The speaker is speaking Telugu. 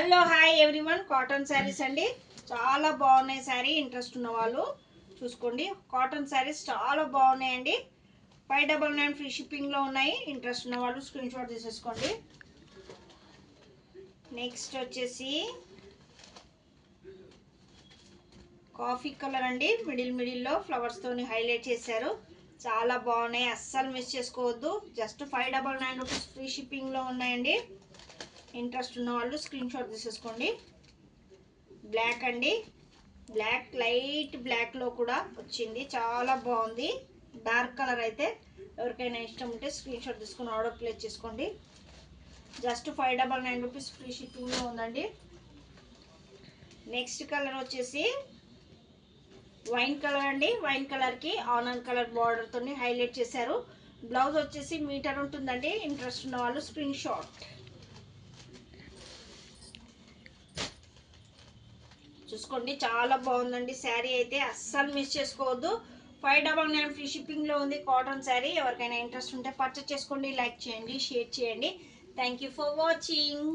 Hello hi everyone, cotton saris అండి. చాలా బాగున్నాయి. శారీ ఇంట్రెస్ట్ ఉన్న వాళ్ళు చూసుకోండి. కాటన్ శారీస్ చాలా బాగున్నాయండి. 599 ఫ్రీ షిప్పింగ్లో ఉన్నాయి. ఇంట్రెస్ట్ ఉన్న వాళ్ళు స్క్రీన్ షాట్ తీసేసుకోండి. నెక్స్ట్ వచ్చేసి కాఫీ కలర్ అండి. మిడిల్లో ఫ్లవర్స్తోని హైలైట్ చేశారు. చాలా బాగున్నాయి, అస్సలు మిస్ చేసుకోవద్దు. జస్ట్ 599 రూపీస్ ఫ్రీ షిప్పింగ్లో ఉన్నాయండి. ఇంట్రెస్ట్ ఉన్న వాళ్ళు స్క్రీన్ షాట్ తీసేసుకోండి. బ్లాక్ అండి, బ్లాక్ లైట్ బ్లాక్లో కూడా వచ్చింది, చాలా బాగుంది. డార్క్ కలర్ అయితే ఎవరికైనా ఇష్టం ఉంటే స్క్రీన్ షాట్ తీసుకుని ఆర్డర్ ప్లేస్ చేసుకోండి. జస్ట్ 599 రూపీస్ ఫ్రీ షిప్పింగ్లో ఉందండి. నెక్స్ట్ కలర్ వచ్చేసి వైన్ కలర్ అండి. వైన్ కలర్కి ఆనంద్ కలర్ బార్డర్తో హైలైట్ చేశారు. బ్లౌజ్ వచ్చేసి మీటర్ ఉంటుందండి. ఇంట్రెస్ట్ ఉన్న వాళ్ళు స్క్రీన్ షాట్ చూసుకోండి. చాలా బాగుందండి శారీ అయితే, అస్సలు మిస్ చేసుకోవద్దు. 599 ఫ్రీ షిప్పింగ్లో ఉంది కాటన్ శారీ. ఎవరికైనా ఇంట్రెస్ట్ ఉంటే పర్చేస్ చేసుకోండి. లైక్ చేయండి, షేర్ చేయండి. Thank you for watching.